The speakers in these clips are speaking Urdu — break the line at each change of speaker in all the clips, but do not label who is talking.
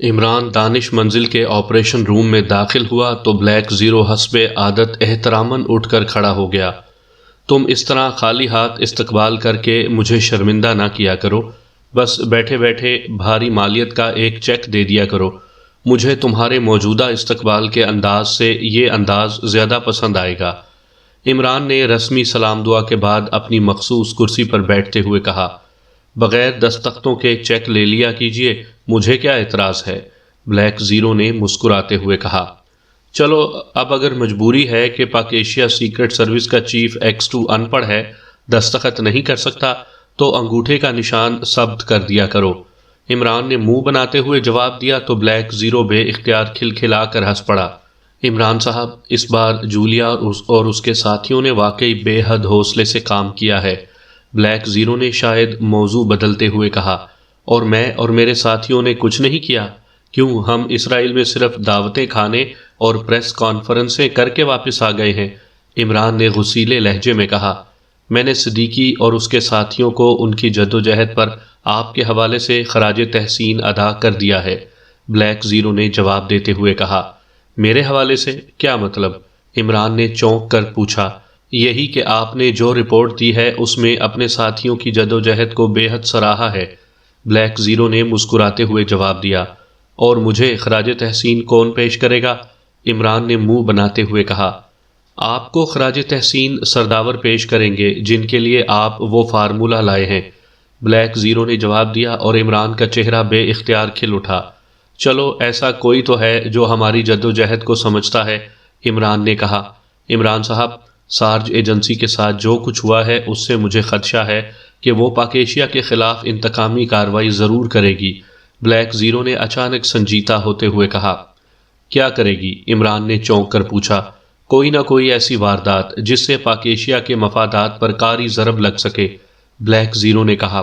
عمران دانش منزل کے آپریشن روم میں داخل ہوا تو بلیک زیرو حسب عادت احتراماً اٹھ کر کھڑا ہو گیا۔ تم اس طرح خالی ہاتھ استقبال کر کے مجھے شرمندہ نہ کیا کرو، بس بیٹھے بیٹھے بھاری مالیت کا ایک چیک دے دیا کرو۔ مجھے تمہارے موجودہ استقبال کے انداز سے یہ انداز زیادہ پسند آئے گا۔ عمران نے رسمی سلام دعا کے بعد اپنی مخصوص کرسی پر بیٹھتے ہوئے کہا، بغیر دستخطوں کے چیک لے لیا کیجئے، مجھے کیا اعتراض ہے؟ بلیک زیرو نے مسکراتے ہوئے کہا، چلو اب اگر مجبوری ہے کہ پاک ایشیا سیکرٹ سروس کا چیف X2 ان پڑھ ہے، دستخط نہیں کر سکتا، تو انگوٹھے کا نشان ثبت کر دیا کرو۔ عمران نے منہ بناتے ہوئے جواب دیا تو بلیک زیرو بے اختیار کھلکھلا کر ہنس پڑا۔ عمران صاحب، اس بار جولیا اور اس کے ساتھیوں نے واقعی بے حد حوصلے سے کام کیا ہے۔ بلیک زیرو نے شاید موضوع بدلتے ہوئے کہا، اور میں اور میرے ساتھیوں نے کچھ نہیں کیا؟ کیوں، ہم اسرائیل میں صرف دعوتیں کھانے اور پریس کانفرنسیں کر کے واپس آ گئے ہیں۔ عمران نے غصیلے لہجے میں کہا، میں نے صدیقی اور اس کے ساتھیوں کو ان کی جدوجہد پر آپ کے حوالے سے خراج تحسین ادا کر دیا ہے۔ بلیک زیرو نے جواب دیتے ہوئے کہا، میرے حوالے سے کیا مطلب؟ عمران نے چونک کر پوچھا۔ یہی کہ آپ نے جو رپورٹ دی ہے اس میں اپنے ساتھیوں کی جدوجہد کو بے حد سراہا ہے۔ بلیک زیرو نے مسکراتے ہوئے جواب دیا، اور مجھے خراج تحسین کون پیش کرے گا؟ عمران نے منہ بناتے ہوئے کہا، آپ کو خراج تحسین سرداور پیش کریں گے جن کے لیے آپ وہ فارمولہ لائے ہیں۔ بلیک زیرو نے جواب دیا اور عمران کا چہرہ بے اختیار کھل اٹھا۔ چلو ایسا کوئی تو ہے جو ہماری جدوجہد کو سمجھتا ہے، عمران نے کہا۔ عمران صاحب، سارج ایجنسی کے ساتھ جو کچھ ہوا ہے اس سے مجھے خدشہ ہے کہ وہ پاک ایشیا کے خلاف انتقامی کارروائی ضرور کرے گی۔ بلیک زیرو نے اچانک سنجیدہ ہوتے ہوئے کہا، کیا کرے گی؟ عمران نے چونک کر پوچھا۔ کوئی نہ کوئی ایسی واردات جس سے پاک ایشیا کے مفادات پر کاری ضرب لگ سکے، بلیک زیرو نے کہا۔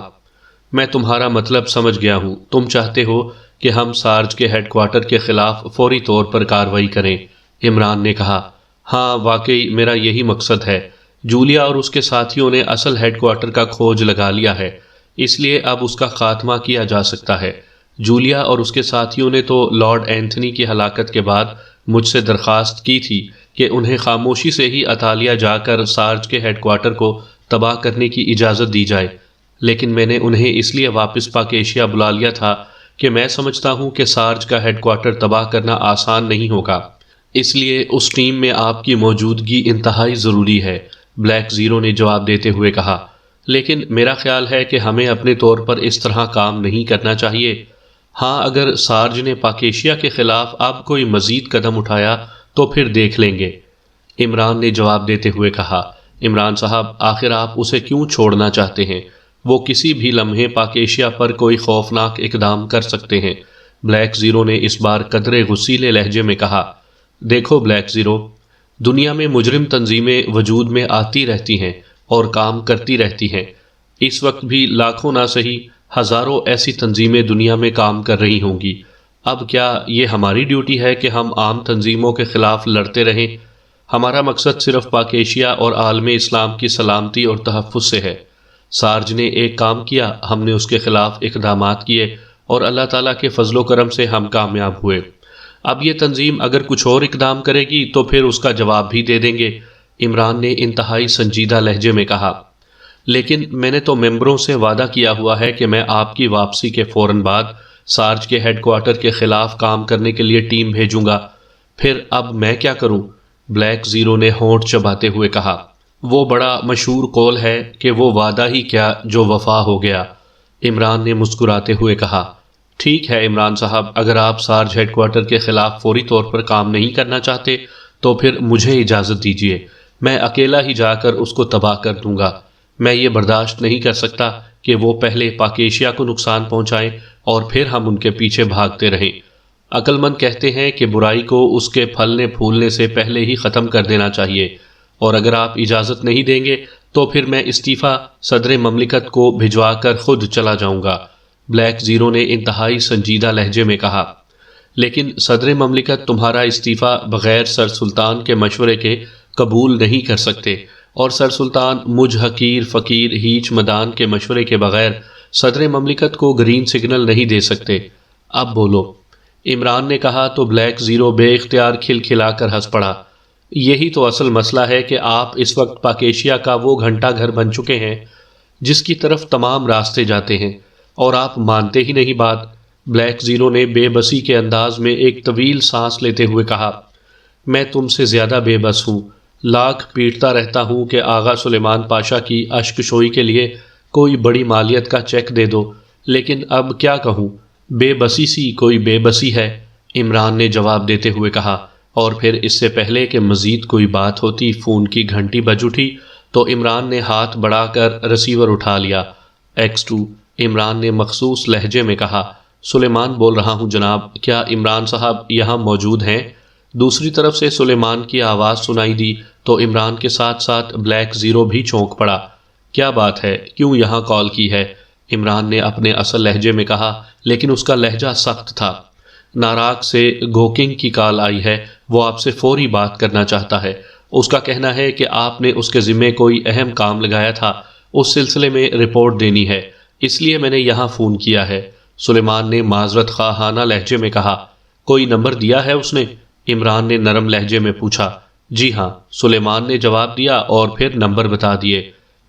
میں تمہارا مطلب سمجھ گیا ہوں، تم چاہتے ہو کہ ہم سارج کے ہیڈ کوارٹر کے خلاف فوری طور پر کارروائی کریں، عمران نے کہا۔ ہاں، واقعی میرا یہی مقصد ہے۔ جولیا اور اس کے ساتھیوں نے اصل ہیڈ کوارٹر کا کھوج لگا لیا ہے، اس لیے اب اس کا خاتمہ کیا جا سکتا ہے۔ جولیا اور اس کے ساتھیوں نے تو لارڈ اینتھنی کی ہلاکت کے بعد مجھ سے درخواست کی تھی کہ انہیں خاموشی سے ہی اطالیہ جا کر سارج کے ہیڈ کوارٹر کو تباہ کرنے کی اجازت دی جائے، لیکن میں نے انہیں اس لیے واپس پاک ایشیا بلا لیا تھا کہ میں سمجھتا ہوں کہ سارج کا ہیڈ کوارٹر تباہ کرنا آسان نہیں ہوگا، اس لیے اس ٹیم میں آپ کی موجودگی انتہائی ضروری ہے، بلیک زیرو نے جواب دیتے ہوئے کہا۔ لیکن میرا خیال ہے کہ ہمیں اپنے طور پر اس طرح کام نہیں کرنا چاہیے۔ ہاں، اگر سارج نے پاک ایشیا کے خلاف اب کوئی مزید قدم اٹھایا تو پھر دیکھ لیں گے، عمران نے جواب دیتے ہوئے کہا۔ عمران صاحب، آخر آپ اسے کیوں چھوڑنا چاہتے ہیں؟ وہ کسی بھی لمحے پاک ایشیا پر کوئی خوفناک اقدام کر سکتے ہیں، بلیک زیرو نے اس بار قدرے غصیلے لہجے میں کہا۔ دیکھو بلیک زیرو، دنیا میں مجرم تنظیمیں وجود میں آتی رہتی ہیں اور کام کرتی رہتی ہیں۔ اس وقت بھی لاکھوں نہ سہی ہزاروں ایسی تنظیمیں دنیا میں کام کر رہی ہوں گی۔ اب کیا یہ ہماری ڈیوٹی ہے کہ ہم عام تنظیموں کے خلاف لڑتے رہیں؟ ہمارا مقصد صرف پاک ایشیا اور عالم اسلام کی سلامتی اور تحفظ سے ہے۔ سارج نے ایک کام کیا، ہم نے اس کے خلاف اقدامات کیے، اور اللہ تعالیٰ کے فضل و کرم سے ہم کامیاب ہوئے۔ اب یہ تنظیم اگر کچھ اور اقدام کرے گی تو پھر اس کا جواب بھی دے دیں گے، عمران نے انتہائی سنجیدہ لہجے میں کہا۔ لیکن میں نے تو ممبروں سے وعدہ کیا ہوا ہے کہ میں آپ کی واپسی کے فوراً بعد سارج کے ہیڈ کوارٹر کے خلاف کام کرنے کے لیے ٹیم بھیجوں گا۔ پھر اب میں کیا کروں؟ بلیک زیرو نے ہونٹ چباتے ہوئے کہا۔ وہ بڑا مشہور قول ہے کہ وہ وعدہ ہی کیا جو وفا ہو گیا، عمران نے مسکراتے ہوئے کہا۔ ٹھیک ہے عمران صاحب، اگر آپ سارج ہیڈ کوارٹر کے خلاف فوری طور پر کام نہیں کرنا چاہتے تو پھر مجھے اجازت دیجیے، میں اکیلا ہی جا کر اس کو تباہ کر دوں گا۔ میں یہ برداشت نہیں کر سکتا کہ وہ پہلے پاک ایشیا کو نقصان پہنچائیں اور پھر ہم ان کے پیچھے بھاگتے رہیں۔ عقل مند کہتے ہیں کہ برائی کو اس کے پھلنے پھولنے سے پہلے ہی ختم کر دینا چاہیے، اور اگر آپ اجازت نہیں دیں گے تو پھر میں استعفیٰ صدر مملکت کو بھجوا کر خود چلا جاؤں گا، بلیک زیرو نے انتہائی سنجیدہ لہجے میں کہا۔ لیکن صدر مملکت تمہارا استعفیٰ بغیر سر سلطان کے مشورے کے قبول نہیں کر سکتے، اور سر سلطان مجھ حقیر فقیر ہیچ مدان کے مشورے کے بغیر صدر مملکت کو گرین سگنل نہیں دے سکتے۔ اب بولو، عمران نے کہا تو بلیک زیرو بے اختیار کھلکھلا کر ہنس پڑا۔ یہی تو اصل مسئلہ ہے کہ آپ اس وقت پاکیشیا کا وہ گھنٹہ گھر بن چکے ہیں جس کی طرف تمام راستے جاتے ہیں، اور آپ مانتے ہی نہیں بات۔ بلیک زیرو نے بے بسی کے انداز میں ایک طویل سانس لیتے ہوئے کہا، میں تم سے زیادہ بے بس ہوں۔ لاکھ پیٹتا رہتا ہوں کہ آغا سلیمان پاشا کی اشکشوئی کے لیے کوئی بڑی مالیت کا چیک دے دو، لیکن اب کیا کہوں، بے بسی سی کوئی بے بسی ہے، عمران نے جواب دیتے ہوئے کہا۔ اور پھر اس سے پہلے کہ مزید کوئی بات ہوتی فون کی گھنٹی بج اٹھی تو عمران نے ہاتھ بڑھا کر ریسیور اٹھا لیا۔ X2 عمران نے مخصوص لہجے میں کہا، سلیمان بول رہا ہوں جناب، کیا عمران صاحب یہاں موجود ہیں؟ دوسری طرف سے سلیمان کی آواز سنائی دی تو عمران کے ساتھ ساتھ بلیک زیرو بھی چونک پڑا۔ کیا بات ہے، کیوں یہاں کال کی ہے؟ عمران نے اپنے اصل لہجے میں کہا، لیکن اس کا لہجہ سخت تھا۔ ناراک سے گوکنگ کی کال آئی ہے، وہ آپ سے فوری بات کرنا چاہتا ہے۔ اس کا کہنا ہے کہ آپ نے اس کے ذمے کوئی اہم کام لگایا تھا، اس سلسلے میں رپورٹ دینی ہے، اس لیے میں نے یہاں فون کیا ہے۔ سلیمان نے معذرت خواہانہ لہجے میں کہا۔ کوئی نمبر دیا ہے اس نے؟ عمران نے نرم لہجے میں پوچھا۔ جی ہاں، سلیمان نے جواب دیا اور پھر نمبر بتا دیے۔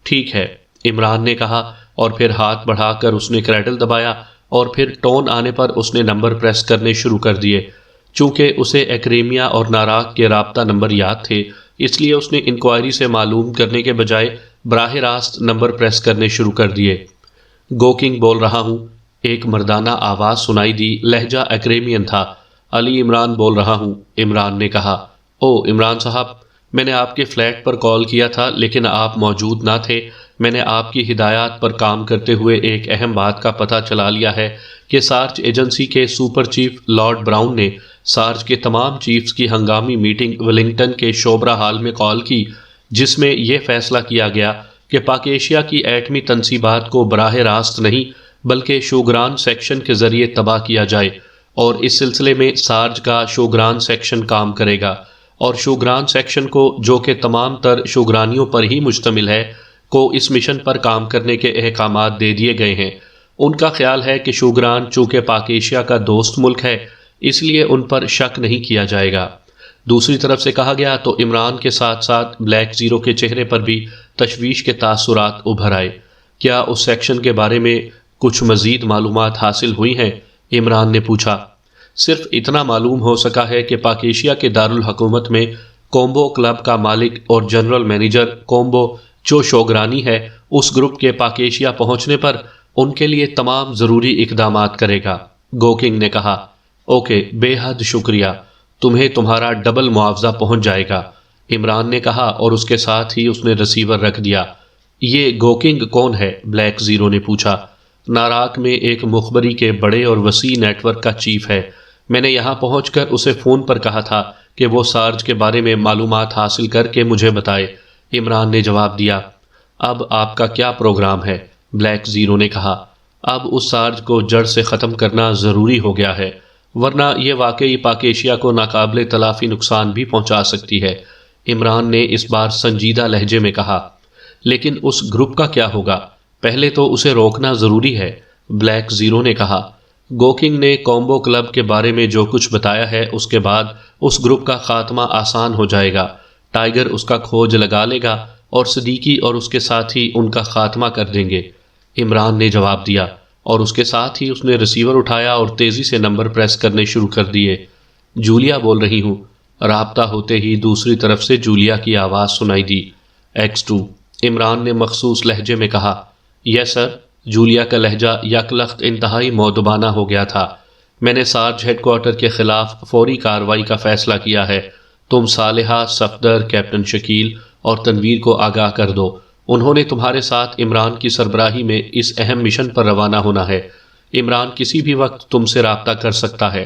ٹھیک ہے، عمران نے کہا، اور پھر ہاتھ بڑھا کر اس نے کریڈل دبایا اور پھر ٹون آنے پر اس نے نمبر پریس کرنے شروع کر دیے۔ چونکہ اسے ایکریمیا اور ناراک کے رابطہ نمبر یاد تھے، اس لیے اس نے انکوائری سے معلوم کرنے کے بجائے براہ راست نمبر پریس کرنے شروع کر دیے۔ گوکنگ بول رہا ہوں، ایک مردانہ آواز سنائی دی، لہجہ ایکریمین تھا۔ علی عمران بول رہا ہوں، عمران نے کہا۔ او عمران صاحب، میں نے آپ کے فلیٹ پر کال کیا تھا لیکن آپ موجود نہ تھے۔ میں نے آپ کی ہدایات پر کام کرتے ہوئے ایک اہم بات کا پتہ چلا لیا ہے کہ سارج ایجنسی کے سپر چیف لارڈ براؤن نے سارج کے تمام چیفز کی ہنگامی میٹنگ ولنگٹن کے شوبرا ہال میں کال کی، جس میں یہ فیصلہ کیا گیا کہ پاک ایشیا کی ایٹمی تنصیبات کو براہ راست نہیں بلکہ شوگران سیکشن کے ذریعے تباہ کیا جائے، اور اس سلسلے میں سارج کا شوگران سیکشن کام کرے گا، اور شوگران سیکشن کو، جو کہ تمام تر شوگرانیوں پر ہی مشتمل ہے، کو اس مشن پر کام کرنے کے احکامات دے دیے گئے ہیں۔ ان کا خیال ہے کہ شوگران چونکہ پاک ایشیا کا دوست ملک ہے، اس لیے ان پر شک نہیں کیا جائے گا۔ دوسری طرف سے کہا گیا تو عمران کے ساتھ ساتھ بلیک زیرو کے چہرے پر بھی تشویش کے تاثرات ابھر آئے۔ کیا اس سیکشن کے بارے میں کچھ مزید معلومات حاصل ہوئی ہیں؟ عمران نے پوچھا۔ صرف اتنا معلوم ہو سکا ہے کہ پاک ایشیا کے دارالحکومت میں کومبو کلب کا مالک اور جنرل مینیجر کومبو، جو شوگرانی ہے، اس گروپ کے پاک ایشیا پہنچنے پر ان کے لیے تمام ضروری اقدامات کرے گا۔ گوکنگ نے کہا، اوکے، بے حد شکریہ، تمہیں تمہارا ڈبل معاوضہ پہنچ جائے گا، عمران نے کہا، اور اس کے ساتھ ہی اس نے ریسیور رکھ دیا۔ یہ گوکنگ کون ہے؟ بلیک زیرو نے پوچھا۔ ناراک میں ایک مخبری کے بڑے اور وسیع نیٹ ورک کا چیف ہے۔ میں نے یہاں پہنچ کر اسے فون پر کہا تھا کہ وہ سارج کے بارے میں معلومات حاصل کر کے مجھے بتائے، عمران نے جواب دیا۔ اب آپ کا کیا پروگرام ہے؟ بلیک زیرو نے کہا۔ اب اس سارج کو جڑ سے ختم کرنا ضروری ہو گیا ہے، ورنہ یہ واقعی پاک ایشیا کو ناقابل تلافی نقصان بھی پہنچا سکتی ہے، عمران نے اس بار سنجیدہ لہجے میں کہا۔ لیکن اس گروپ کا کیا ہوگا؟ پہلے تو اسے روکنا ضروری ہے، بلیک زیرو نے کہا۔ گوکنگ نے کومبو کلب کے بارے میں جو کچھ بتایا ہے، اس کے بعد اس گروپ کا خاتمہ آسان ہو جائے گا۔ ٹائیگر اس کا کھوج لگا لے گا اور صدیقی اور اس کے ساتھی ان کا خاتمہ کر دیں گے، عمران نے جواب دیا، اور اس کے ساتھ ہی اس نے ریسیور اٹھایا اور تیزی سے نمبر پریس کرنے شروع کر دیے۔ جولیا بول رہی ہوں، رابطہ ہوتے ہی دوسری طرف سے جولیا کی آواز سنائی دی۔ X2 عمران نے مخصوص لہجے میں کہا۔ یس سر، جولیا کا لہجہ یکلخت انتہائی مؤدبانہ ہو گیا تھا۔ میں نے سارج ہیڈ کوارٹر کے خلاف فوری کارروائی کا فیصلہ کیا ہے۔ تم صالحہ، صفدر، کیپٹن شکیل اور تنویر کو آگاہ کر دو، انہوں نے تمہارے ساتھ عمران کی سربراہی میں اس اہم مشن پر روانہ ہونا ہے۔ عمران کسی بھی وقت تم سے رابطہ کر سکتا ہے،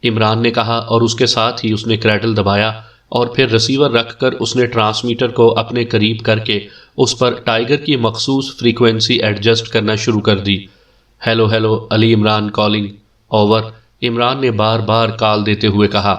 عمران نے کہا، اور اس کے ساتھ ہی اس نے کریڈل دبایا اور پھر ریسیور رکھ کر اس نے ٹرانسمیٹر کو اپنے قریب کر کے اس پر ٹائیگر کی مخصوص فریکوینسی ایڈجسٹ کرنا شروع کر دی۔ Hello hello, Ali Imran calling, over, Imran نے بار بار کال دیتے ہوئے کہا۔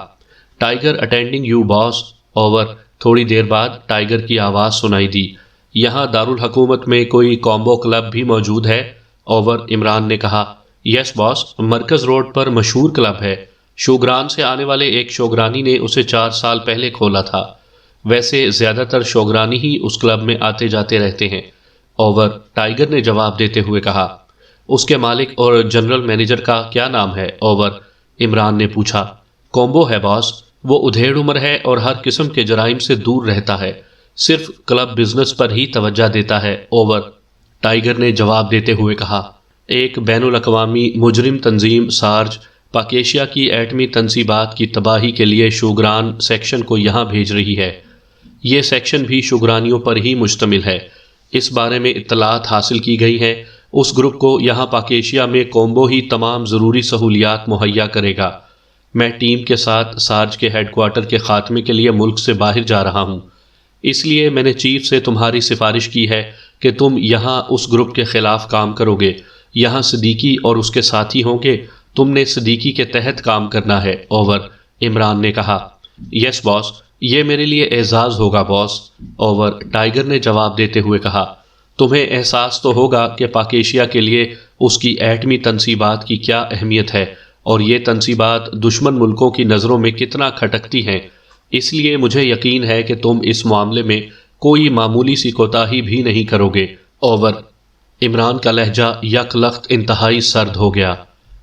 Tiger attending you boss, over. تھوڑی دیر بعد ٹائیگر کی آواز سنائی دی۔ یہاں دارالحکومت میں کوئی کومبو کلب بھی موجود ہے، اوور، عمران نے کہا۔ یس باس، مرکز روڈ پر مشہور کلب ہے، شوگران سے آنے والے ایک شوگرانی نے اسے 4 سال پہلے کھولا تھا۔ ویسے زیادہ تر شوگرانی ہی اس کلب میں آتے جاتے رہتے ہیں، اوور، ٹائیگر نے جواب دیتے ہوئے کہا۔ اس کے مالک اور جنرل مینیجر کا کیا نام ہے، اوور، عمران نے پوچھا۔ کومبو ہے باس، وہ ادھیڑ عمر ہے اور ہر قسم کے جرائم سے دور رہتا ہے، صرف کلب بزنس پر ہی توجہ دیتا ہے، اوور، ٹائیگر نے جواب دیتے ہوئے کہا۔ ایک بین الاقوامی مجرم تنظیم سارج پاکیشیا کی ایٹمی تنصیبات کی تباہی کے لیے شوگران سیکشن کو یہاں بھیج رہی ہے۔ یہ سیکشن بھی شوگرانیوں پر ہی مشتمل ہے۔ اس بارے میں اطلاعات حاصل کی گئی ہیں۔ اس گروپ کو یہاں پاکیشیا میں کومبو ہی تمام ضروری سہولیات مہیا کرے گا۔ میں ٹیم کے ساتھ سارج کے ہیڈ کوارٹر کے خاتمے کے لیے ملک سے باہر جا رہا ہوں، اس لیے میں نے چیف سے تمہاری سفارش کی ہے کہ تم یہاں اس گروپ کے خلاف کام کرو گے۔ یہاں صدیقی اور اس کے ساتھی ہوں گے، تم نے صدیقی کے تحت کام کرنا ہے، اوور، عمران نے کہا۔ یس باس، یہ میرے لیے اعزاز ہوگا باس، اوور، ٹائیگر نے جواب دیتے ہوئے کہا۔ تمہیں احساس تو ہوگا کہ پاکیشیا کے لیے اس کی ایٹمی تنصیبات کی کیا اہمیت ہے اور یہ تنصیبات دشمن ملکوں کی نظروں میں کتنا کھٹکتی ہیں، اس لیے مجھے یقین ہے کہ تم اس معاملے میں کوئی معمولی سی کوتاہی بھی نہیں کرو گے، اوور۔ عمران کا لہجہ یک لخت انتہائی سرد ہو گیا۔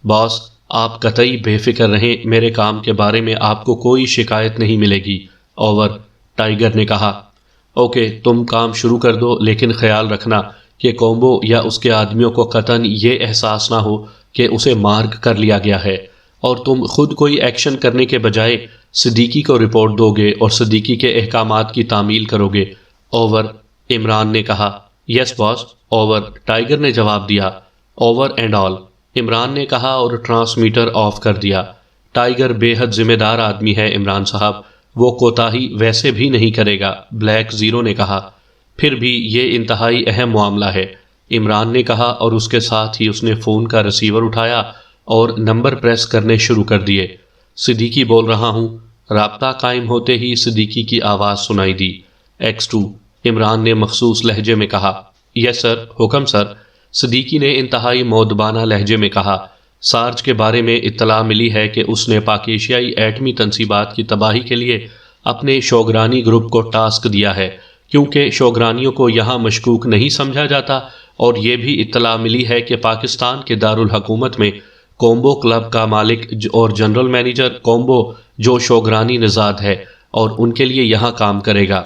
باس، آپ قطعی بے فکر رہیں، میرے کام کے بارے میں آپ کو کوئی شکایت نہیں ملے گی، اوور، ٹائیگر نے کہا۔ اوکے، تم کام شروع کر دو، لیکن خیال رکھنا کہ کومبو یا اس کے آدمیوں کو قطعاً یہ احساس نہ ہو کہ اسے مارک کر لیا گیا ہے، اور تم خود کوئی ایکشن کرنے کے بجائے صدیقی کو رپورٹ دو گے اور صدیقی کے احکامات کی تعمیل کرو گے، اوور، عمران نے کہا۔ یس باس، اوور، ٹائیگر نے جواب دیا۔ اوور اینڈ آل، عمران نے کہا اور ٹرانسمیٹر آف کر دیا۔ ٹائیگر بے حد ذمہ دار آدمی ہے عمران صاحب، وہ کوتاہی ویسے بھی نہیں کرے گا، بلیک زیرو نے کہا۔ پھر بھی یہ انتہائی اہم معاملہ ہے، عمران نے کہا، اور اس کے ساتھ ہی اس نے فون کا ریسیور اٹھایا اور نمبر پریس کرنے شروع کر دیے۔ صدیقی بول رہا ہوں، رابطہ قائم ہوتے ہی صدیقی کی آواز سنائی دی۔ X2، عمران نے مخصوص لہجے میں کہا۔ یس سر، حکم سر، صدیقی نے انتہائی مؤدبانہ لہجے میں کہا۔ سارج کے بارے میں اطلاع ملی ہے کہ اس نے پاکیشیائی ایٹمی تنصیبات کی تباہی کے لیے اپنے شوگرانی گروپ کو ٹاسک دیا ہے، کیونکہ شوگرانیوں کو یہاں مشکوک نہیں سمجھا جاتا، اور یہ بھی اطلاع ملی ہے کہ پاکستان کے دارالحکومت میں کومبو کلب کا مالک اور جنرل مینیجر کومبو جو شوگرانی نژاد ہے اور ان کے لیے یہاں کام کرے گا۔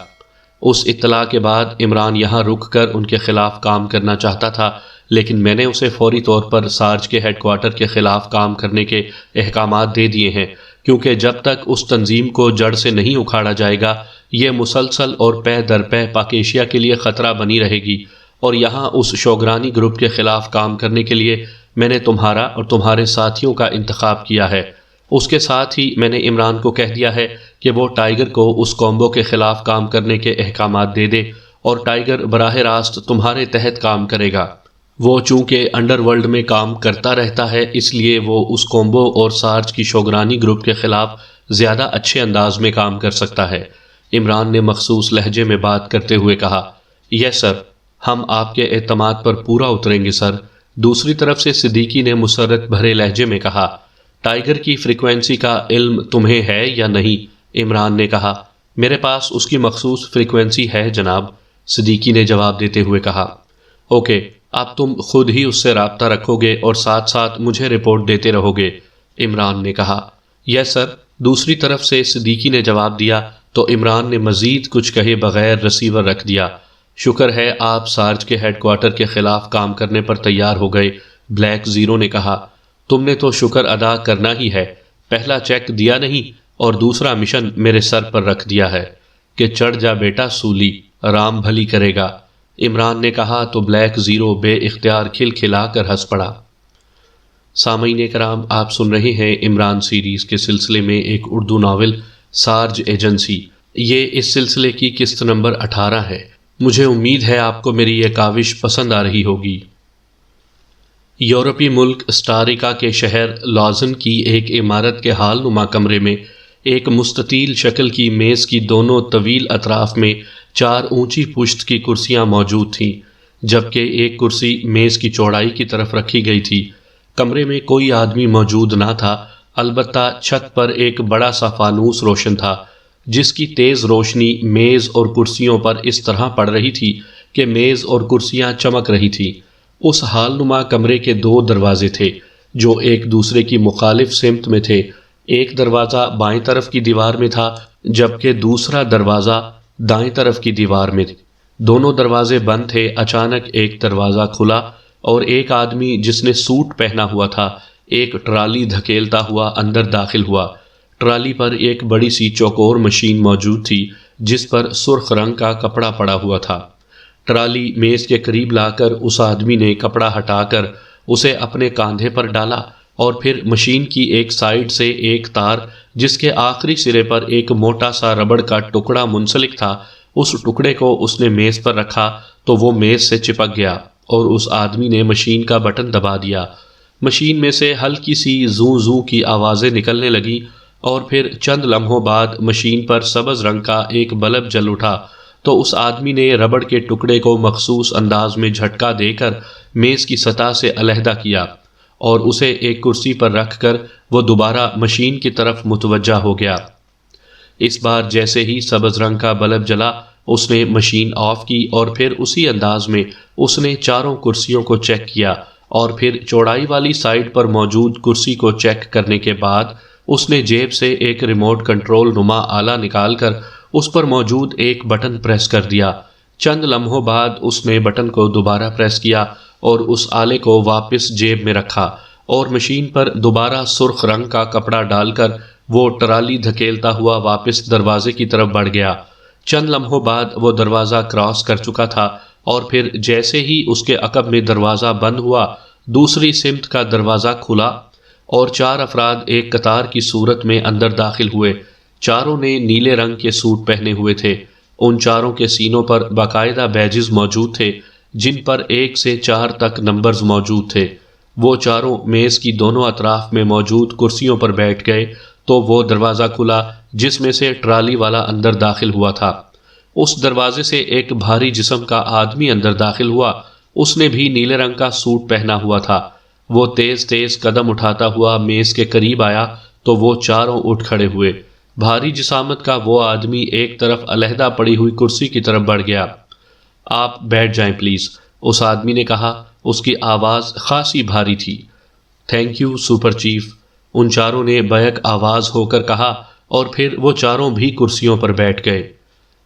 اس اطلاع کے بعد عمران یہاں رک کر ان کے خلاف کام کرنا چاہتا تھا، لیکن میں نے اسے فوری طور پر سارج کے ہیڈ کوارٹر کے خلاف کام کرنے کے احکامات دے دیے ہیں، کیونکہ جب تک اس تنظیم کو جڑ سے نہیں اکھاڑا جائے گا، یہ مسلسل اور پے در پے پاکیشیا کے لیے خطرہ بنی رہے گی، اور یہاں اس شوگرانی گروپ کے خلاف کام کرنے کے لیے میں نے تمہارا اور تمہارے ساتھیوں کا انتخاب کیا ہے۔ اس کے ساتھ ہی میں نے عمران کو کہہ دیا ہے کہ وہ ٹائیگر کو اس کومبو کے خلاف کام کرنے کے احکامات دے دے، اور ٹائیگر براہ راست تمہارے تحت کام کرے گا۔ وہ چونکہ انڈر ورلڈ میں کام کرتا رہتا ہے، اس لیے وہ اس کومبو اور سارج کی شوگرانی گروپ کے خلاف زیادہ اچھے انداز میں کام کر سکتا ہے، عمران نے مخصوص لہجے میں بات کرتے ہوئے کہا۔ یس سر، ہم آپ کے اعتماد پر پورا اتریں گے سر، دوسری طرف سے صدیقی نے مسرت بھرے لہجے میں کہا۔ ٹائیگر کی فریکوینسی کا علم تمہیں ہے یا نہیں، عمران نے کہا۔ میرے پاس اس کی مخصوص فریکوینسی ہے جناب، صدیقی نے جواب دیتے ہوئے کہا۔ اوکے، اب تم خود ہی اس سے رابطہ رکھو گے اور ساتھ ساتھ مجھے رپورٹ دیتے رہو گے، عمران نے کہا۔ یس سر، دوسری طرف سے صدیقی نے جواب دیا تو عمران نے مزید کچھ کہے بغیر ریسیور رکھ دیا۔ شکر ہے آپ سارج کے ہیڈ کوارٹر کے خلاف کام کرنے پر تیار ہو گئے، بلیک زیرو نے کہا۔ تم نے تو شکر ادا کرنا ہی ہے، پہلا چیک دیا نہیں اور دوسرا مشن میرے سر پر رکھ دیا ہے کہ چڑھ جا بیٹا سولی، رام بھلی کرے گا، عمران نے کہا تو بلیک زیرو بے اختیار کھلا کر ہنس پڑا۔ سامعین کرام، آپ سن رہے ہیں عمران سیریز کے سلسلے میں ایک اردو ناول سارج ایجنسی۔ یہ اس سلسلے کی قسط نمبر 18 ہے۔ مجھے امید ہے آپ کو میری یہ کاوش پسند آ رہی ہوگی۔ یورپی ملک اسٹاریکا کے شہر لازن کی ایک عمارت کے ہال نما کمرے میں ایک مستطیل شکل کی میز کی دونوں طویل اطراف میں 4 اونچی پشت کی کرسیاں موجود تھیں، جبکہ ایک کرسی میز کی چوڑائی کی طرف رکھی گئی تھی۔ کمرے میں کوئی آدمی موجود نہ تھا، البتہ چھت پر ایک بڑا سا فانوس روشن تھا جس کی تیز روشنی میز اور کرسیوں پر اس طرح پڑ رہی تھی کہ میز اور کرسیاں چمک رہی تھیں۔ اس حال نما کمرے کے 2 دروازے تھے جو ایک دوسرے کی مخالف سمت میں تھے۔ ایک دروازہ بائیں طرف کی دیوار میں تھا جبکہ دوسرا دروازہ دائیں طرف کی دیوار میں تھا۔ دونوں دروازے بند تھے۔ اچانک ایک دروازہ کھلا اور ایک آدمی جس نے سوٹ پہنا ہوا تھا ایک ٹرالی دھکیلتا ہوا اندر داخل ہوا۔ ٹرالی پر ایک بڑی سی چوکور مشین موجود تھی جس پر سرخ رنگ کا کپڑا پڑا ہوا تھا۔ ٹرالی میز کے قریب لا کر اس آدمی نے کپڑا ہٹا کر اسے اپنے کاندھے پر ڈالا اور پھر مشین کی ایک سائیڈ سے ایک تار جس کے آخری سرے پر ایک موٹا سا ربڑ کا ٹکڑا منسلک تھا، اس ٹکڑے کو اس نے میز پر رکھا تو وہ میز سے چپک گیا اور اس آدمی نے مشین کا بٹن دبا دیا۔ مشین میں سے ہلکی سی زوں زوں کی آوازیں نکلنے لگیں اور پھر چند لمحوں بعد مشین پر سبز رنگ کا ایک بلب جل اٹھا تو اس آدمی نے ربڑ کے ٹکڑے کو مخصوص انداز میں جھٹکا دے کر میز کی سطح سے علیحدہ کیا اور اسے ایک کرسی پر رکھ کر وہ دوبارہ مشین کی طرف متوجہ ہو گیا۔ اس بار جیسے ہی سبز رنگ کا بلب جلا اس نے مشین آف کی اور پھر اسی انداز میں اس نے چاروں کرسیوں کو چیک کیا اور پھر چوڑائی والی سائیڈ پر موجود کرسی کو چیک کرنے کے بعد اس نے جیب سے ایک ریموٹ کنٹرول نما آلہ نکال کر اس پر موجود ایک بٹن پریس کر دیا۔ چند لمحوں بعد اس نے بٹن کو دوبارہ پریس کیا اور اس آلے کو واپس جیب میں رکھا اور مشین پر دوبارہ سرخ رنگ کا کپڑا ڈال کر وہ ٹرالی دھکیلتا ہوا واپس دروازے کی طرف بڑھ گیا۔ چند لمحوں بعد وہ دروازہ کراس کر چکا تھا اور پھر جیسے ہی اس کے عقب میں دروازہ بند ہوا دوسری سمت کا دروازہ کھلا اور 4 افراد ایک قطار کی صورت میں اندر داخل ہوئے۔ چاروں نے نیلے رنگ کے سوٹ پہنے ہوئے تھے۔ ان چاروں کے سینوں پر باقاعدہ بیجز موجود تھے جن پر 1 سے 4 تک نمبرز موجود تھے۔ وہ چاروں میز کی دونوں اطراف میں موجود کرسیوں پر بیٹھ گئے تو وہ دروازہ کھلا جس میں سے ٹرالی والا اندر داخل ہوا تھا۔ اس دروازے سے ایک بھاری جسم کا آدمی اندر داخل ہوا۔ اس نے بھی نیلے رنگ کا سوٹ پہنا ہوا تھا۔ وہ تیز تیز قدم اٹھاتا ہوا میز کے قریب آیا تو وہ چاروں اٹھ کھڑے ہوئے۔ بھاری جسامت کا وہ آدمی ایک طرف علیحدہ پڑی ہوئی کرسی کی طرف بڑھ گیا۔ آپ بیٹھ جائیں پلیز، اس آدمی نے کہا۔ اس کی آواز خاصی بھاری تھی۔ تھینک یو سپر چیف، ان چاروں نے بیک آواز ہو کر کہا اور پھر وہ چاروں بھی کرسیوں پر بیٹھ گئے۔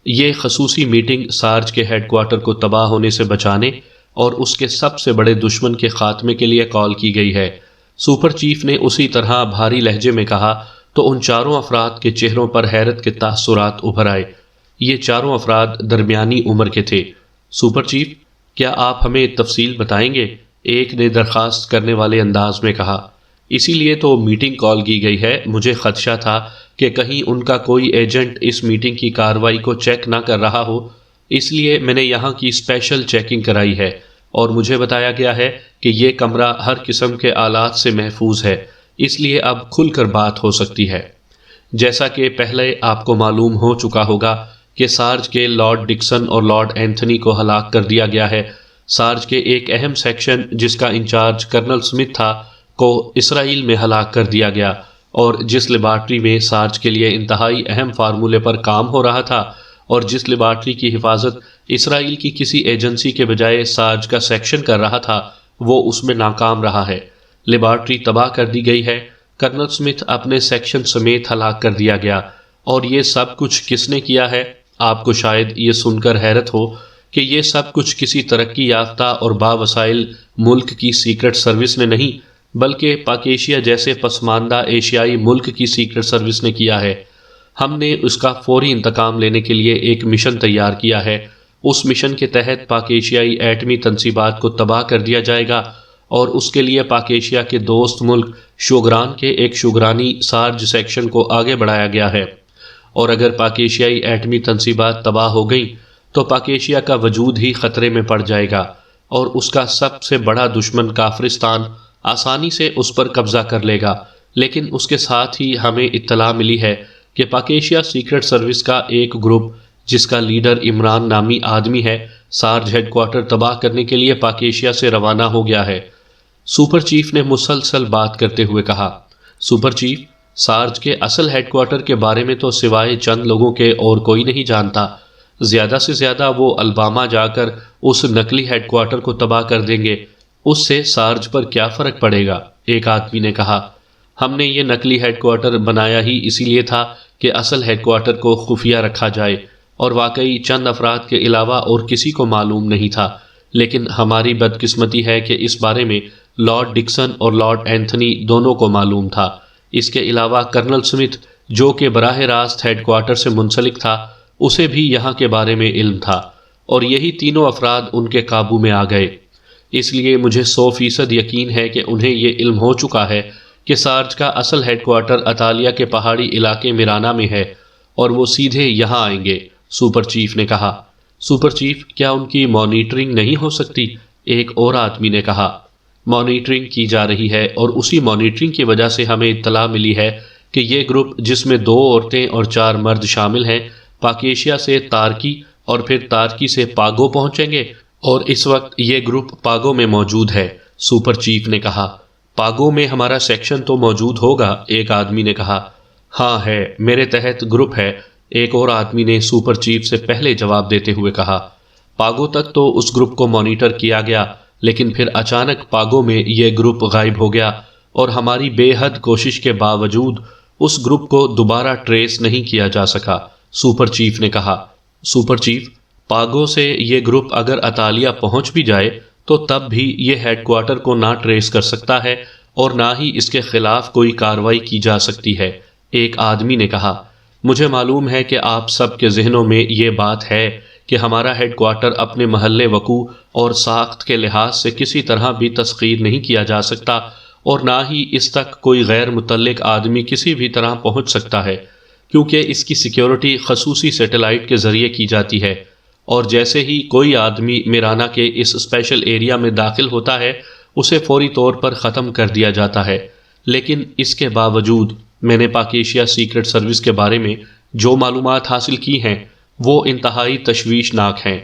یہ خصوصی میٹنگ سارج کے ہیڈ کوارٹر کو تباہ ہونے سے بچانے اور اس کے سب سے بڑے دشمن کے خاتمے کے لیے کال کی گئی ہے، سپر چیف نے اسی طرح بھاری لہجے میں کہا تو ان چاروں افراد کے چہروں پر حیرت کے تاثرات ابھر آئے۔ یہ چاروں افراد درمیانی عمر کے تھے۔ سپر چیف، کیا آپ ہمیں تفصیل بتائیں گے؟ ایک نے درخواست کرنے والے انداز میں کہا۔ اسی لیے تو میٹنگ کال کی گئی ہے۔ مجھے خدشہ تھا کہ کہیں ان کا کوئی ایجنٹ اس میٹنگ کی کارروائی کو چیک نہ کر رہا ہو، اس لیے میں نے یہاں کی اسپیشل چیکنگ کرائی ہے اور مجھے بتایا گیا ہے کہ یہ کمرہ ہر قسم کے آلات سے محفوظ ہے، اس لیے اب کھل کر بات ہو سکتی ہے۔ جیسا کہ پہلے آپ کو معلوم ہو چکا ہوگا کہ سارج کے لارڈ ڈکسن اور لارڈ اینتھنی کو ہلاک کر دیا گیا ہے۔ سارج کے ایک اہم سیکشن جس کا انچارج کرنل سمتھ تھا کو اسرائیل میں ہلاک کر دیا گیا، اور جس لیبارٹری میں سارج کے لیے انتہائی اہم فارمولے پر کام ہو رہا تھا اور جس لیبارٹری کی حفاظت اسرائیل کی کسی ایجنسی کے بجائے سارج کا سیکشن کر رہا تھا، وہ اس میں ناکام رہا ہے۔ لیبارٹری تباہ کر دی گئی ہے۔ کرنل سمتھ اپنے سیکشن سمیت ہلاک کر دیا گیا۔ اور یہ سب کچھ کس نے کیا ہے؟ آپ کو شاید یہ سن کر حیرت ہو کہ یہ سب کچھ کسی ترقی یافتہ اور باوسائل ملک کی سیکرٹ سروس نے نہیں، بلکہ پاک ایشیا جیسے پسماندہ ایشیائی ملک کی سیکرٹ سروس نے کیا ہے۔ ہم نے اس کا فوری انتقام لینے کے لیے ایک مشن تیار کیا ہے۔ اس مشن کے تحت پاک ایشیائی ایٹمی تنصیبات کو تباہ کر دیا جائے گا اور اس کے لیے پاک ایشیا کے دوست ملک شوگران کے ایک شوگرانی سارج سیکشن کو آگے بڑھایا گیا ہے، اور اگر پاک ایشیائی ایٹمی تنصیبات تباہ ہو گئیں تو پاک ایشیا کا وجود ہی خطرے میں پڑ جائے گا اور اس کا سب سے بڑا دشمن کافرستان آسانی سے اس پر قبضہ کر لے گا۔ لیکن اس کے ساتھ ہی ہمیں اطلاع ملی ہے کہ پاک ایشیا سیکرٹ سروس کا ایک گروپ جس کا لیڈر عمران نامی آدمی ہے، سارج ہیڈ کوارٹر تباہ کرنے کے لیے پاک ایشیا سے روانہ ہو گیا ہے۔ سپر چیف نے مسلسل بات کرتے ہوئے کہا۔ سپر چیف، سارج کے اصل ہیڈ کوارٹر کے بارے میں تو سوائے چند لوگوں کے اور کوئی نہیں جانتا۔ زیادہ سے زیادہ وہ الباما جا کر اس نقلی ہیڈ کوارٹر کو تباہ کر دیں گے، اس سے سارج پر کیا فرق پڑے گا؟ ایک آدمی نے کہا۔ ہم نے یہ نقلی ہیڈ کوارٹر بنایا ہی اسی لیے تھا کہ اصل ہیڈ کوارٹر کو خفیہ رکھا جائے، اور واقعی چند افراد کے علاوہ اور کسی کو معلوم نہیں تھا، لیکن ہماری بدقسمتی ہے کہ اس بارے میں لارڈ ڈکسن اور لارڈ اینتھنی دونوں کو معلوم تھا۔ اس کے علاوہ کرنل سمتھ، جو کہ براہ راست ہیڈ کوارٹر سے منسلک تھا، اسے بھی یہاں کے بارے میں علم تھا، اور یہی تینوں افراد ان کے قابو میں آ گئے۔ اس لیے مجھے 100% یقین ہے کہ انہیں یہ علم ہو چکا ہے کہ سارج کا اصل ہیڈ کوارٹر اطالیہ کے پہاڑی علاقے میرانا میں ہے، اور وہ سیدھے یہاں آئیں گے، سپر چیف نے کہا۔ سپر چیف، کیا ان کی مانیٹرنگ نہیں ہو سکتی؟ ایک اور آدمی نے کہا۔ مانیٹرنگ کی جا رہی ہے، اور اسی مانیٹرنگ کی وجہ سے ہمیں اطلاع ملی ہے کہ یہ گروپ، جس میں 2 عورتیں اور 4 مرد شامل ہیں، پاکیشیا سے تارکی اور پھر تارکی سے پاگو پہنچیں گے، اور اس وقت یہ گروپ پاگو میں موجود ہے، سپر چیف نے کہا۔ پاگو میں ہمارا سیکشن تو موجود ہوگا، ایک آدمی نے کہا۔ ہاں ہے، میرے تحت گروپ ہے، ایک اور آدمی نے سپر چیف سے پہلے جواب دیتے ہوئے کہا۔ پاگو تک تو اس گروپ کو مانیٹر کیا گیا، لیکن پھر اچانک پاگو میں یہ گروپ غائب ہو گیا، اور ہماری بے حد کوشش کے باوجود اس گروپ کو دوبارہ ٹریس نہیں کیا جا سکا، سپر چیف نے کہا۔ سپر چیف، پاگو سے یہ گروپ اگر اطالیہ پہنچ بھی جائے تو تب بھی یہ ہیڈ کوارٹر کو نہ ٹریس کر سکتا ہے، اور نہ ہی اس کے خلاف کوئی کارروائی کی جا سکتی ہے، ایک آدمی نے کہا۔ مجھے معلوم ہے کہ آپ سب کے ذہنوں میں یہ بات ہے کہ ہمارا ہیڈ کوارٹر اپنے محل وقوع اور ساخت کے لحاظ سے کسی طرح بھی تسخیر نہیں کیا جا سکتا، اور نہ ہی اس تک کوئی غیر متعلق آدمی کسی بھی طرح پہنچ سکتا ہے، کیونکہ اس کی سیکیورٹی خصوصی سیٹلائٹ کے ذریعے کی جاتی ہے، اور جیسے ہی کوئی آدمی میرانا کے اس اسپیشل ایریا میں داخل ہوتا ہے، اسے فوری طور پر ختم کر دیا جاتا ہے۔ لیکن اس کے باوجود میں نے پاکیشیا سیکرٹ سروس کے بارے میں جو معلومات حاصل کی ہیں وہ انتہائی تشویشناک ہیں۔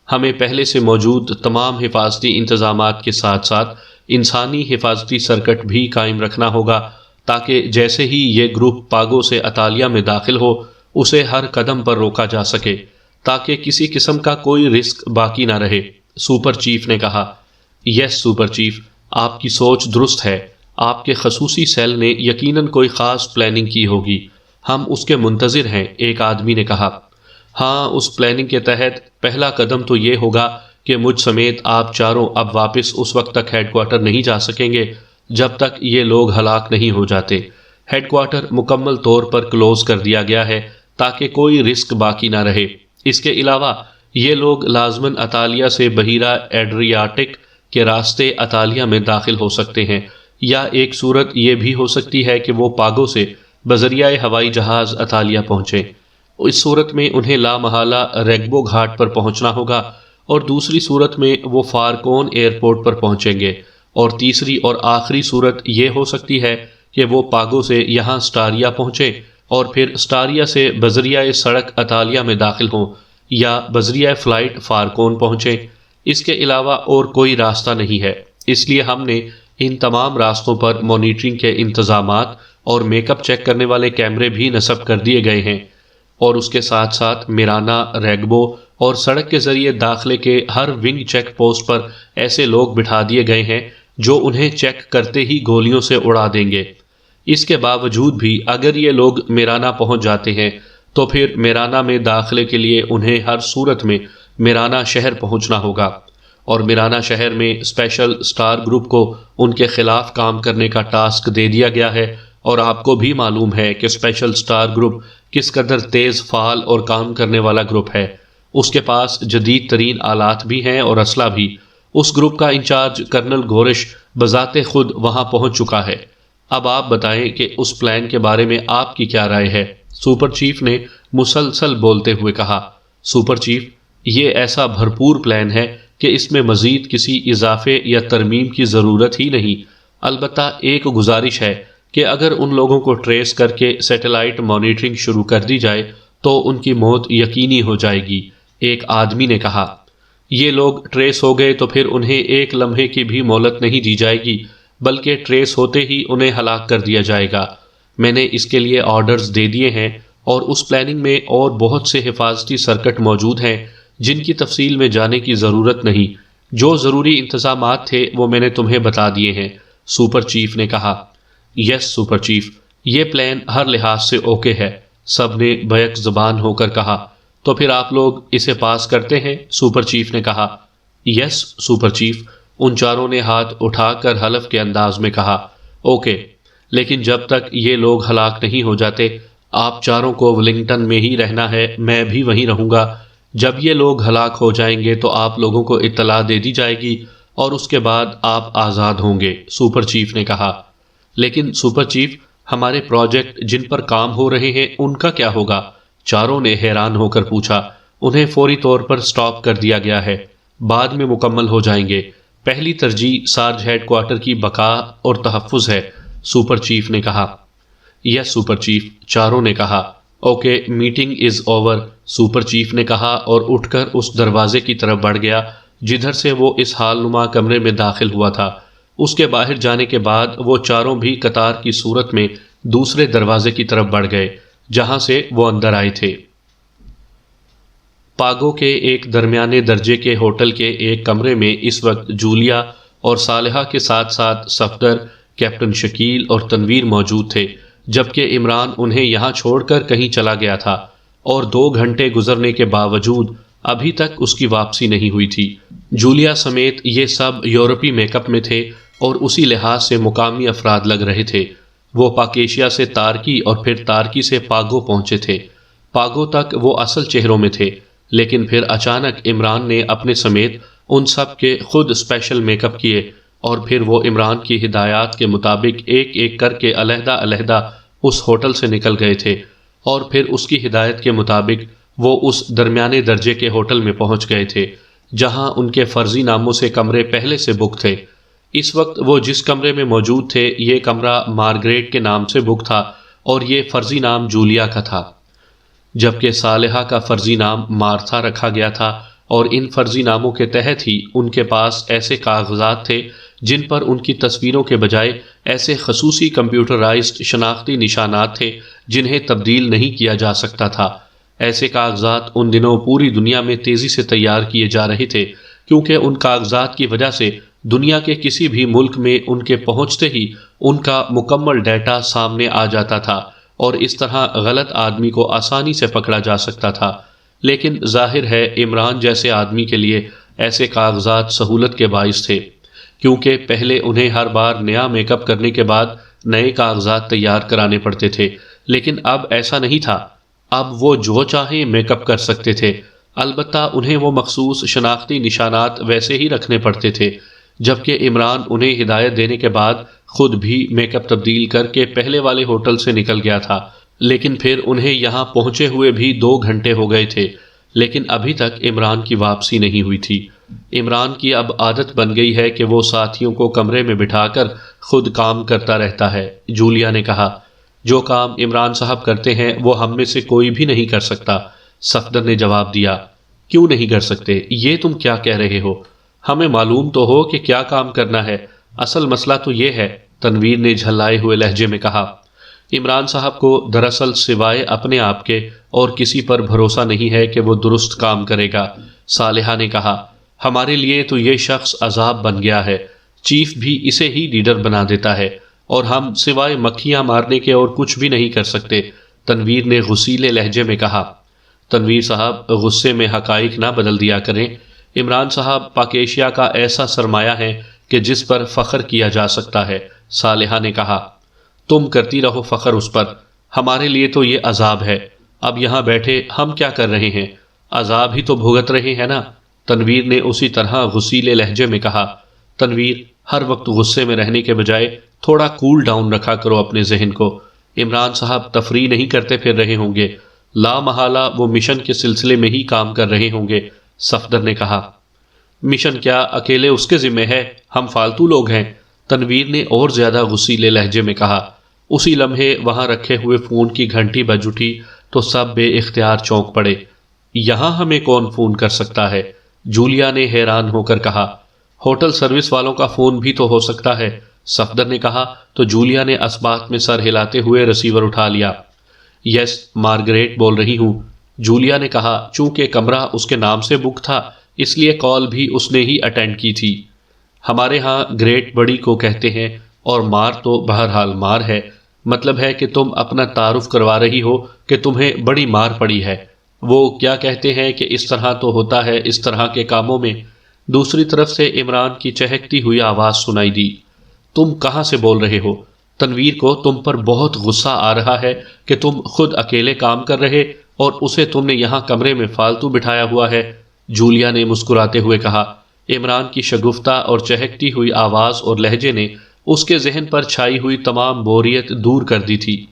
ہمیں پہلے سے موجود تمام حفاظتی انتظامات کے ساتھ ساتھ انسانی حفاظتی سرکٹ بھی قائم رکھنا ہوگا، تاکہ جیسے ہی یہ گروپ پاگو سے اطالیہ میں داخل ہو، اسے ہر قدم پر روکا جا سکے، تاکہ کسی قسم کا کوئی رسک باقی نہ رہے، سپر چیف نے کہا۔ یس سپر چیف، آپ کی سوچ درست ہے، آپ کے خصوصی سیل نے یقیناً کوئی خاص پلاننگ کی ہوگی، ہم اس کے منتظر ہیں، ایک آدمی نے کہا۔ ہاں، اس پلاننگ کے تحت پہلا قدم تو یہ ہوگا کہ مجھ سمیت آپ چاروں اب واپس اس وقت تک ہیڈ کوارٹر نہیں جا سکیں گے جب تک یہ لوگ ہلاک نہیں ہو جاتے۔ ہیڈ کوارٹر مکمل طور پر کلوز کر دیا گیا ہے تاکہ کوئی رسک باقی نہ رہے۔ اس کے علاوہ یہ لوگ لازماً اطالیہ سے بحیرہ ایڈریاٹک کے راستے اطالیہ میں داخل ہو سکتے ہیں، یا ایک صورت یہ بھی ہو سکتی ہے کہ وہ پاگو سے بذریعہ ہوائی جہاز اطالیہ پہنچیں۔ اس صورت میں انہیں لامحالہ ریگبو گھاٹ پر پہنچنا ہوگا، اور دوسری صورت میں وہ فارکون ایئرپورٹ پر پہنچیں گے، اور تیسری اور آخری صورت یہ ہو سکتی ہے کہ وہ پاگو سے یہاں سٹاریا پہنچیں، اور پھر سٹاریا سے بذریعہ سڑک اطالیہ میں داخل ہوں، یا بذریعہ فلائٹ فارکون پہنچیں۔ اس کے علاوہ اور کوئی راستہ نہیں ہے، اس لیے ہم نے ان تمام راستوں پر مانیٹرنگ کے انتظامات اور میک اپ چیک کرنے والے کیمرے بھی نصب کر دیے گئے ہیں، اور اس کے ساتھ ساتھ میرانا، ریگبو اور سڑک کے ذریعے داخلے کے ہر ونگ چیک پوسٹ پر ایسے لوگ بٹھا دیے گئے ہیں جو انہیں چیک کرتے ہی گولیوں سے اڑا دیں گے۔ اس کے باوجود بھی اگر یہ لوگ میرانا پہنچ جاتے ہیں تو پھر میرانا میں داخلے کے لیے انہیں ہر صورت میں میرانا شہر پہنچنا ہوگا، اور میرانا شہر میں اسپیشل اسٹار گروپ کو ان کے خلاف کام کرنے کا ٹاسک دے دیا گیا ہے، اور آپ کو بھی معلوم ہے کہ اسپیشل اسٹار گروپ کس قدر تیز فعال اور کام کرنے والا گروپ ہے۔ اس کے پاس جدید ترین آلات بھی ہیں اور اسلحہ بھی۔ اس گروپ کا انچارج کرنل گورش بذات خود وہاں پہنچ چکا ہے۔ اب آپ بتائیں کہ اس پلان کے بارے میں آپ کی کیا رائے ہے، سپر چیف نے مسلسل بولتے ہوئے کہا۔ سپر چیف، یہ ایسا بھرپور پلان ہے کہ اس میں مزید کسی اضافے یا ترمیم کی ضرورت ہی نہیں۔ البتہ ایک گزارش ہے کہ اگر ان لوگوں کو ٹریس کر کے سیٹلائٹ مانیٹرنگ شروع کر دی جائے تو ان کی موت یقینی ہو جائے گی، ایک آدمی نے کہا۔ یہ لوگ ٹریس ہو گئے تو پھر انہیں ایک لمحے کی بھی مہلت نہیں دی جائے گی، بلکہ ٹریس ہوتے ہی انہیں ہلاک کر دیا جائے گا۔ میں نے اس کے لیے آرڈرز دے دیے ہیں اور اس پلاننگ میں اور بہت سے حفاظتی سرکٹ موجود ہیں جن کی تفصیل میں جانے کی ضرورت نہیں۔ جو ضروری انتظامات تھے وہ میں نے تمہیں بتا دیے ہیں، سپر چیف نے کہا۔ یس سپر چیف، یہ پلان ہر لحاظ سے اوکے ہے، سب نے بیک زبان ہو کر کہا۔ تو پھر آپ لوگ اسے پاس کرتے ہیں، سپر چیف نے کہا۔ یس سپر چیف، ان چاروں نے ہاتھ اٹھا کر حلف کے انداز میں کہا۔ اوکے، لیکن جب تک یہ لوگ ہلاک نہیں ہو جاتے آپ چاروں کو ولنگٹن میں ہی رہنا ہے، میں بھی وہیں رہوں گا۔ جب یہ لوگ ہلاک ہو جائیں گے تو آپ لوگوں کو اطلاع دے دی جائے گی اور اس کے بعد آپ آزاد ہوں گے، سپر چیف نے کہا۔ لیکن سپر چیف، ہمارے پروجیکٹ جن پر کام ہو رہے ہیں ان کا کیا ہوگا؟ چاروں نے حیران ہو کر پوچھا۔ انہیں فوری طور پر سٹاپ کر دیا گیا ہے، بعد میں مکمل ہو جائیں گے۔ پہلی ترجیح سارج ہیڈ کوارٹر کی بقا اور تحفظ ہے، سپر چیف نے کہا۔ یس سپر چیف، چاروں نے کہا۔ Okay, meeting is over, super chief نے کہا اور اٹھ کر اس دروازے کی طرف بڑھ گیا جدھر سے وہ اس حال نما کمرے میں داخل ہوا تھا۔ اس کے باہر جانے کے بعد وہ چاروں بھی قطار کی صورت میں دوسرے دروازے کی طرف بڑھ گئے جہاں سے وہ اندر آئے تھے۔ پاگو کے ایک درمیانے درجے کے ہوٹل کے ایک کمرے میں اس وقت جولیا اور صالحہ کے ساتھ ساتھ صفدر، کیپٹن شکیل اور تنویر موجود تھے، جبکہ عمران انہیں یہاں چھوڑ کر کہیں چلا گیا تھا اور 2 گھنٹے گزرنے کے باوجود ابھی تک اس کی واپسی نہیں ہوئی تھی۔ جولیا سمیت یہ سب یورپی میک اپ میں تھے اور اسی لحاظ سے مقامی افراد لگ رہے تھے۔ وہ پاکیشیا سے تارکی اور پھر تارکی سے پاگو پہنچے تھے۔ پاگو تک وہ اصل چہروں میں تھے، لیکن پھر اچانک عمران نے اپنے سمیت ان سب کے خود اسپیشل میک اپ کیے اور پھر وہ عمران کی ہدایات کے مطابق ایک ایک کر کے علیحدہ علیحدہ اس ہوٹل سے نکل گئے تھے اور پھر اس کی ہدایت کے مطابق وہ اس درمیانے درجے کے ہوٹل میں پہنچ گئے تھے جہاں ان کے فرضی ناموں سے کمرے پہلے سے بک تھے۔ اس وقت وہ جس کمرے میں موجود تھے یہ کمرہ مارگریٹ کے نام سے بک تھا اور یہ فرضی نام جولیا کا تھا، جبکہ صالحہ کا فرضی نام مارتھا رکھا گیا تھا، اور ان فرضی ناموں کے تحت ہی ان کے پاس ایسے کاغذات تھے جن پر ان کی تصویروں کے بجائے ایسے خصوصی کمپیوٹرائزڈ شناختی نشانات تھے جنہیں تبدیل نہیں کیا جا سکتا تھا۔ ایسے کاغذات ان دنوں پوری دنیا میں تیزی سے تیار کیے جا رہے تھے کیونکہ ان کاغذات کی وجہ سے دنیا کے کسی بھی ملک میں ان کے پہنچتے ہی ان کا مکمل ڈیٹا سامنے آ جاتا تھا اور اس طرح غلط آدمی کو آسانی سے پکڑا جا سکتا تھا۔ لیکن ظاہر ہے عمران جیسے آدمی کے لیے ایسے کاغذات سہولت کے باعث تھے، کیونکہ پہلے انہیں ہر بار نیا میک اپ کرنے کے بعد نئے کاغذات تیار کرانے پڑتے تھے، لیکن اب ایسا نہیں تھا۔ اب وہ جو چاہیں میک اپ کر سکتے تھے، البتہ انہیں وہ مخصوص شناختی نشانات ویسے ہی رکھنے پڑتے تھے، جبکہ عمران انہیں ہدایت دینے کے بعد خود بھی میک اپ تبدیل کر کے پہلے والے ہوٹل سے نکل گیا تھا، لیکن پھر انہیں یہاں پہنچے ہوئے بھی 2 گھنٹے ہو گئے تھے، لیکن ابھی تک عمران کی واپسی نہیں ہوئی تھی۔ عمران کی اب عادت بن گئی ہے کہ وہ ساتھیوں کو کمرے میں بٹھا کر خود کام کرتا رہتا ہے، جولیا نے کہا۔ جو کام عمران صاحب کرتے ہیں وہ ہم میں سے کوئی بھی نہیں کر سکتا، صفدر نے جواب دیا۔ کیوں نہیں کر سکتے؟ یہ تم کیا کہہ رہے ہو؟ ہمیں معلوم تو ہو کہ کیا کام کرنا ہے، اصل مسئلہ تو یہ ہے، تنویر نے جھلائے ہوئے لہجے میں کہا۔ عمران صاحب کو دراصل سوائے اپنے آپ کے اور کسی پر بھروسہ نہیں ہے کہ وہ درست کام کرے گا، صالحہ نے کہا۔ ہمارے لیے تو یہ شخص عذاب بن گیا ہے، چیف بھی اسے ہی لیڈر بنا دیتا ہے اور ہم سوائے مکھیاں مارنے کے اور کچھ بھی نہیں کر سکتے، تنویر نے غصیلے لہجے میں کہا۔ تنویر صاحب غصے میں حقائق نہ بدل دیا کریں، عمران صاحب پاکیشیا کا ایسا سرمایہ ہے کہ جس پر فخر کیا جا سکتا ہے، صالحہ نے کہا۔ تم کرتی رہو فخر اس پر، ہمارے لیے تو یہ عذاب ہے۔ اب یہاں بیٹھے ہم کیا کر رہے ہیں؟ عذاب ہی تو بھگت رہے ہیں نا، تنویر نے اسی طرح غصیلے لہجے میں کہا۔ تنویر، ہر وقت غصے میں رہنے کے بجائے تھوڑا کول ڈاؤن رکھا کرو اپنے ذہن کو۔ عمران صاحب تفریح نہیں کرتے پھر رہے ہوں گے، لا محالہ وہ مشن کے سلسلے میں ہی کام کر رہے ہوں گے، صفدر نے کہا۔ مشن کیا اکیلے اس کے ذمہ ہے؟ ہم فالتو لوگ ہیں، تنویر نے اور زیادہ غصیلے لہجے میں کہا۔ اسی لمحے وہاں رکھے ہوئے فون کی گھنٹی بج اٹھی تو سب بے اختیار چونک پڑے۔ یہاں ہمیں کون فون کر سکتا ہے؟ جولیا نے حیران ہو کر کہا۔ ہوٹل سروس والوں کا فون بھی تو ہو سکتا ہے، صفدر نے کہا تو جولیا نے اسبات میں سر ہلاتے ہوئے ریسیور اٹھا لیا۔ یس، مارگریٹ بول رہی ہوں، جولیا نے کہا۔ چونکہ کمرہ اس کے نام سے بک تھا اس لیے کال بھی اس نے ہی اٹینڈ کی تھی۔ ہمارے ہاں گریٹ بڑی کو کہتے ہیں، اور مار تو بہرحال مار ہے، مطلب ہے کہ تم اپنا تعارف کروا رہی ہو کہ تمہیں بڑی مار پڑی ہے۔ وہ کیا کہتے ہیں کہ اس طرح تو ہوتا ہے اس طرح کے کاموں میں۔ دوسری طرف سے عمران کی چہکتی ہوئی آواز سنائی دی۔ تم کہاں سے بول رہے ہو؟ تنویر کو تم پر بہت غصہ آ رہا ہے کہ تم خود اکیلے کام کر رہے اور اسے تم نے یہاں کمرے میں فالتو بٹھایا ہوا ہے، جولیا نے مسکراتے ہوئے کہا۔ عمران کی شگفتہ اور چہکتی ہوئی آواز اور لہجے نے اس کے ذہن پر چھائی ہوئی تمام بوریت دور کر دی تھی۔